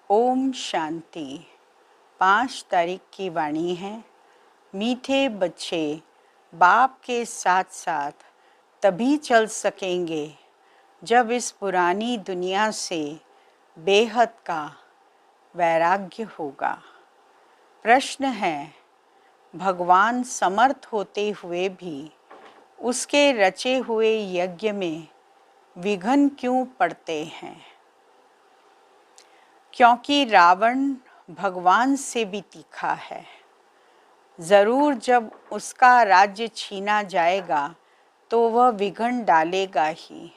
ओम शांति। 5 तारीख की वाणी है। मीठे बच्चे बाप के साथ साथ तभी चल सकेंगे जब इस पुरानी दुनिया से बेहद का वैराग्य होगा। प्रश्न है, भगवान समर्थ होते हुए भी उसके रचे हुए यज्ञ में विघ्न क्यों पड़ते हैं? क्योंकि रावण भगवान से भी तीखा है। ज़रूर जब उसका राज्य छीना जाएगा तो वह विघ्न डालेगा ही।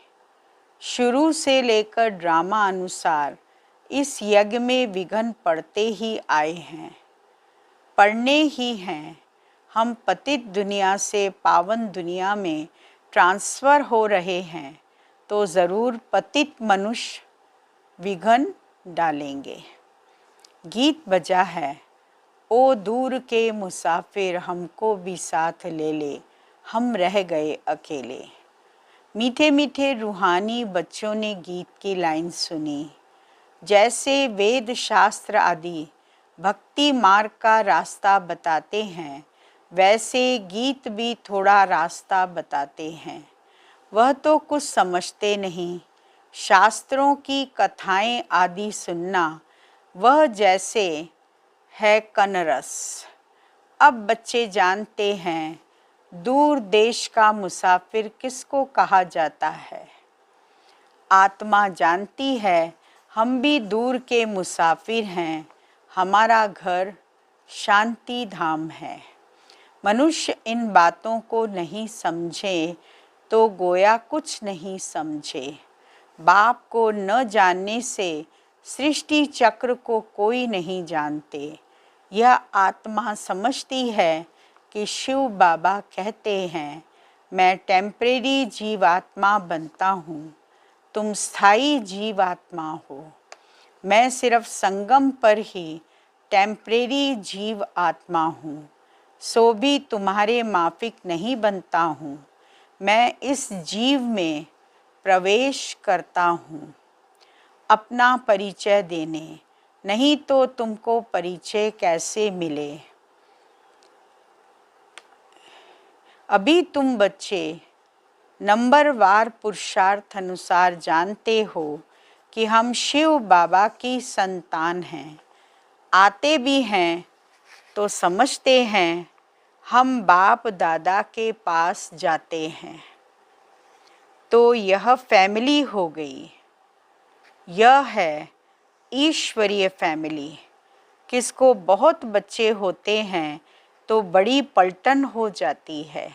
शुरू से लेकर ड्रामा अनुसार इस यज्ञ में विघ्न पड़ते ही आए हैं, पड़ने ही हैं। हम पतित दुनिया से पावन दुनिया में ट्रांसफ़र हो रहे हैं तो ज़रूर पतित मनुष्य विघ्न डालेंगे। गीत बजा है, ओ दूर के मुसाफिर हमको भी साथ ले ले, हम रह गए अकेले। मीठे मीठे रूहानी बच्चों ने गीत की लाइन सुनी। जैसे वेद शास्त्र आदि भक्ति मार्ग का रास्ता बताते हैं, वैसे गीत भी थोड़ा रास्ता बताते हैं। वह तो कुछ समझते नहीं। शास्त्रों की कथाएं आदि सुनना वह जैसे है कनरस। अब बच्चे जानते हैं दूर देश का मुसाफिर किसको कहा जाता है। आत्मा जानती है हम भी दूर के मुसाफिर हैं, हमारा घर शांति धाम है। मनुष्य इन बातों को नहीं समझे तो गोया कुछ नहीं समझे। बाप को न जानने से सृष्टि चक्र को कोई नहीं जानते। यह आत्मा समझती है कि शिव बाबा कहते हैं, मैं टेम्परेरी जीवात्मा बनता हूँ, तुम स्थायी जीवात्मा हो। मैं सिर्फ संगम पर ही टेम्परेरी जीव आत्मा हूँ, सो भी तुम्हारे माफिक नहीं बनता हूँ। मैं इस जीव में प्रवेश करता हूँ अपना परिचय देने, नहीं तो तुमको परिचय कैसे मिले। अभी तुम बच्चे नंबरवार पुरुषार्थ अनुसार जानते हो कि हम शिव बाबा की संतान हैं। आते भी हैं तो समझते हैं हम बाप दादा के पास जाते हैं, तो यह फैमिली हो गई। यह है ईश्वरीय फैमिली। किसको बहुत बच्चे होते हैं तो बड़ी पलटन हो जाती है।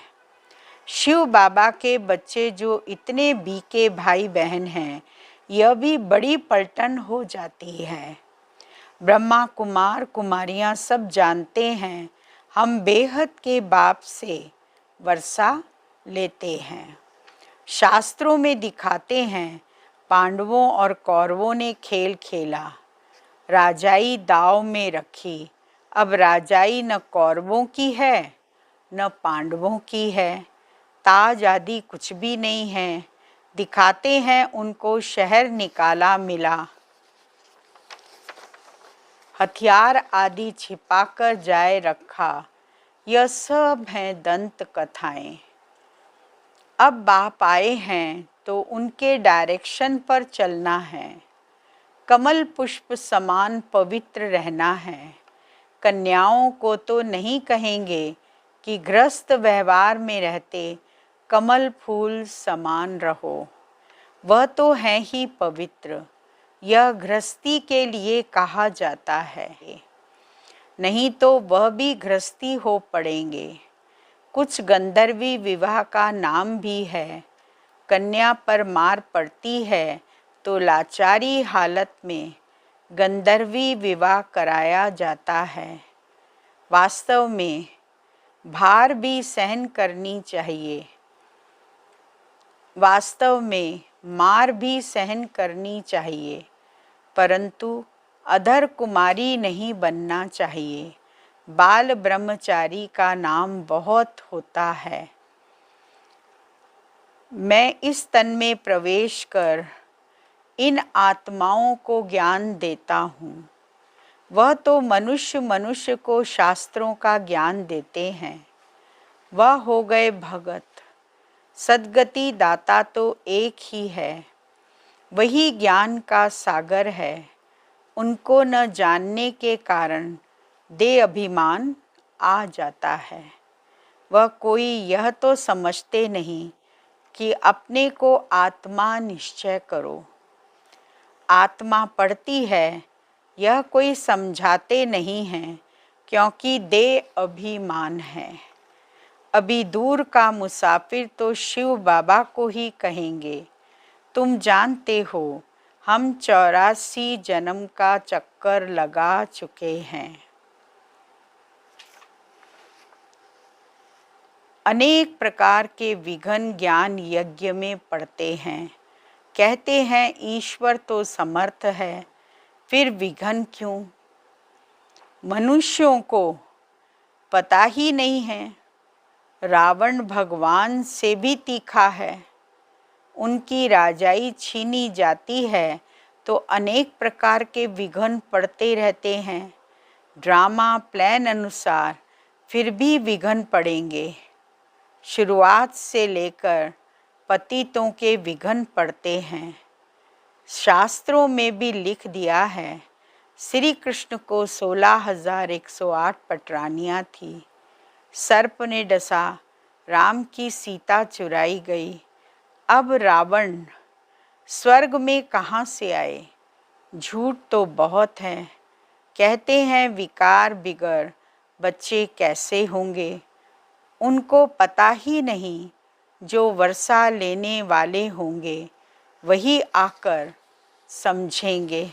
शिव बाबा के बच्चे जो इतने बीके भाई बहन हैं, यह भी बड़ी पलटन हो जाती है। ब्रह्मा कुमार कुमारियाँ सब जानते हैं हम बेहद के बाप से वर्षा लेते हैं। शास्त्रों में दिखाते हैं पांडवों और कौरवों ने खेल खेला, राजाई दाव में रखी। अब राजाई न कौरवों की है न पांडवों की है। ताज आदि कुछ भी नहीं है। दिखाते हैं उनको शहर निकाला मिला, हथियार आदि छिपाकर जाए रखा। यह सब हैं दंत कथाएं। अब बाप आए हैं तो उनके डायरेक्शन पर चलना है। कमल पुष्प समान पवित्र रहना है। कन्याओं को तो नहीं कहेंगे कि गृहस्थ व्यवहार में रहते कमल फूल समान रहो, वह तो है ही पवित्र। यह गृहस्थी के लिए कहा जाता है, नहीं तो वह भी गृहस्थी हो पड़ेंगे। कुछ गंधर्वी विवाह का नाम भी है। कन्या पर मार पड़ती है तो लाचारी हालत में गंधर्वी विवाह कराया जाता है। वास्तव में भार भी सहन करनी चाहिए। वास्तव में मार भी सहन करनी चाहिए, परंतु अधर कुमारी नहीं बनना चाहिए। बाल ब्रह्मचारी का नाम बहुत होता है। मैं इस तन में प्रवेश कर इन आत्माओं को ज्ञान देता हूँ। वह तो मनुष्य मनुष्य को शास्त्रों का ज्ञान देते हैं। वह हो गए भगत। सद्गति दाता तो एक ही है, वही ज्ञान का सागर है। उनको न जानने के कारण दे अभिमान आ जाता है। वह कोई यह तो समझते नहीं कि अपने को आत्मा निश्चय करो। आत्मा पढ़ती है, यह कोई समझाते नहीं हैं, क्योंकि दे अभिमान है। अभी दूर का मुसाफिर तो शिव बाबा को ही कहेंगे, तुम जानते हो हम 84 जन्म का चक्कर लगा चुके हैं। अनेक प्रकार के विघ्न ज्ञान यज्ञ में पड़ते हैं। कहते हैं ईश्वर तो समर्थ है, फिर विघ्न क्यों? मनुष्यों को पता ही नहीं है। रावण भगवान से भी तीखा है। उनकी राजाई छीनी जाती है तो अनेक प्रकार के विघ्न पड़ते रहते हैं। ड्रामा प्लान अनुसार फिर भी विघ्न पड़ेंगे। शुरुआत से लेकर पतितों के विघ्न पड़ते हैं। शास्त्रों में भी लिख दिया है, श्री कृष्ण को 16,108 पटरानियाँ थी। सर्प ने डसा, राम की सीता चुराई गई। अब रावण स्वर्ग में कहाँ से आए? झूठ तो बहुत है। कहते हैं विकार बिगर बच्चे कैसे होंगे? उनको पता ही नहीं, जो वर्षा लेने वाले होंगे वही आकर समझेंगे।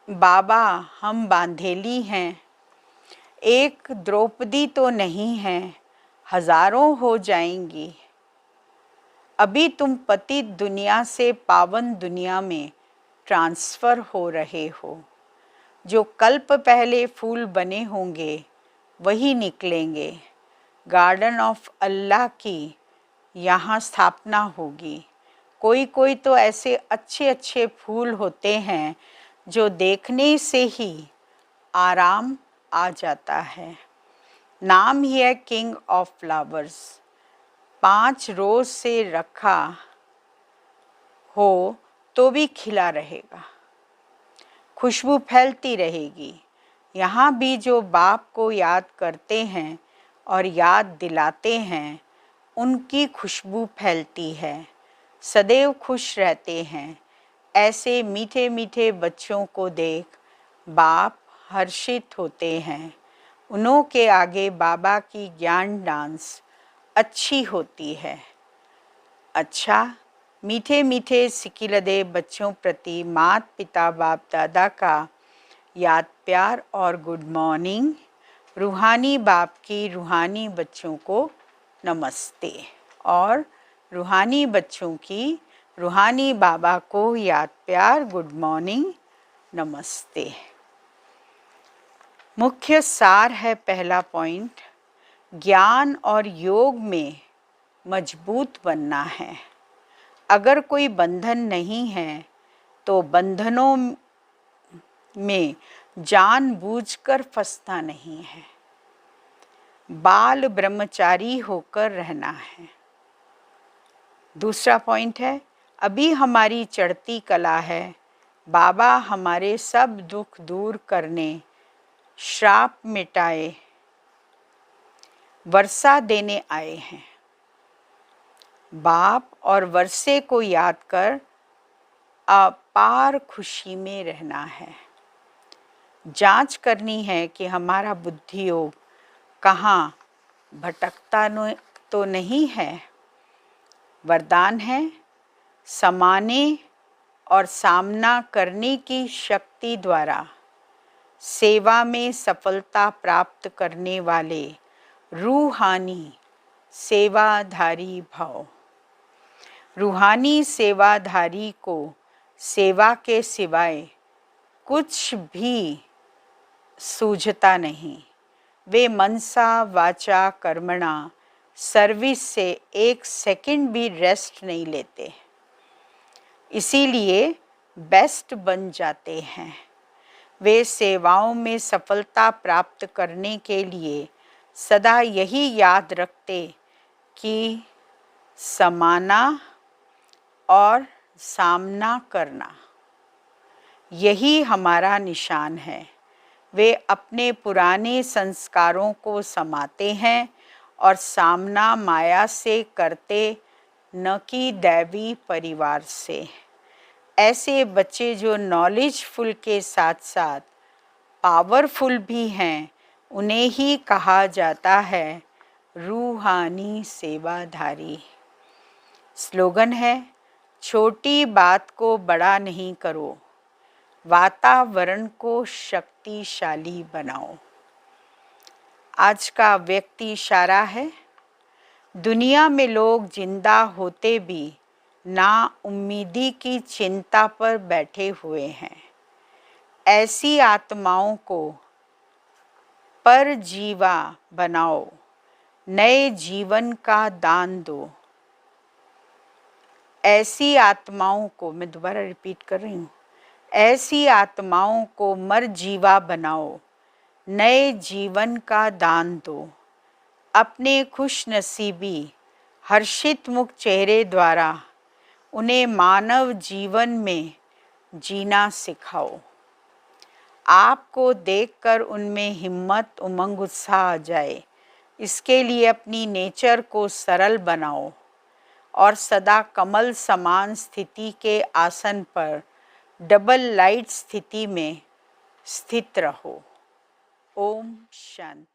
बाबा हम बांधेली हैं, एक द्रौपदी तो नहीं है, हजारों हो जाएंगी। अभी तुम पतित दुनिया से पावन दुनिया में ट्रांसफ़र हो रहे हो। जो कल्प पहले फूल बने होंगे वही निकलेंगे। गार्डन ऑफ अल्लाह की यहाँ स्थापना होगी। कोई कोई तो ऐसे अच्छे अच्छे फूल होते हैं जो देखने से ही आराम आ जाता है। नाम ही है किंग ऑफ फ्लावर्स। 5 रोज से रखा हो तो भी खिला रहेगा, खुशबू फैलती रहेगी। यहाँ भी जो बाप को याद करते हैं और याद दिलाते हैं, उनकी खुशबू फैलती है, सदैव खुश रहते हैं। ऐसे मीठे मीठे बच्चों को देख बाप हर्षित होते हैं। उन्हों के आगे बाबा की ज्ञान डांस अच्छी होती है। अच्छा, मीठे मीठे सिकिलदे बच्चों प्रति माता पिता बाप दादा का याद प्यार और गुड मॉर्निंग। रूहानी बाप की रूहानी बच्चों को नमस्ते और रूहानी बच्चों की रूहानी बाबा को याद प्यार गुड मॉर्निंग नमस्ते। मुख्य सार है पहला पॉइंट, ज्ञान और योग में मजबूत बनना है। अगर कोई बंधन नहीं है तो बंधनों में जानबूझकर फंसना नहीं है। बाल ब्रह्मचारी होकर रहना है। दूसरा पॉइंट है, अभी हमारी चढ़ती कला है। बाबा हमारे सब दुख दूर करने, श्राप मिटाए, वर्षा देने आए हैं। बाप और वर्षे को याद कर अपार खुशी में रहना है। जांच करनी है कि हमारा बुद्धि योग कहाँ भटकता तो नहीं है। वरदान है, समाने और सामना करने की शक्ति द्वारा सेवा में सफलता प्राप्त करने वाले रूहानी सेवाधारी भाव। रूहानी सेवाधारी को सेवा के सिवाय कुछ भी सूझता नहीं। वे मनसा वाचा कर्मणा सर्विस से एक सेकंड भी रेस्ट नहीं लेते, इसीलिए बेस्ट बन जाते हैं। वे सेवाओं में सफलता प्राप्त करने के लिए सदा यही याद रखते कि समाना और सामना करना, यही हमारा निशान है। वे अपने पुराने संस्कारों को समाते हैं और सामना माया से करते, न कि दैवी परिवार से। ऐसे बच्चे जो नॉलेजफुल के साथ साथ पावरफुल भी हैं, उन्हें ही कहा जाता है रूहानी सेवाधारी। स्लोगन है, छोटी बात को बड़ा नहीं करो, वातावरण को शक्तिशाली बनाओ। आज का व्यक्ति इशारा है, दुनिया में लोग जिंदा होते भी ना उम्मीदी की चिंता पर बैठे हुए हैं। ऐसी आत्माओं को परजीवा बनाओ, नए जीवन का दान दो। ऐसी आत्माओं को, मैं दोबारा रिपीट कर रही हूँ, ऐसी आत्माओं को मरजीवा बनाओ, नए जीवन का दान दो। अपने खुश नसीबी हर्षित मुख चेहरे द्वारा उन्हें मानव जीवन में जीना सिखाओ। आपको देखकर उनमें हिम्मत, उमंग, उत्साह आ जाए, इसके लिए अपनी नेचर को सरल बनाओ और सदा कमल समान स्थिति के आसन पर डबल लाइट स्थिति में स्थित रहो। ओम शांति।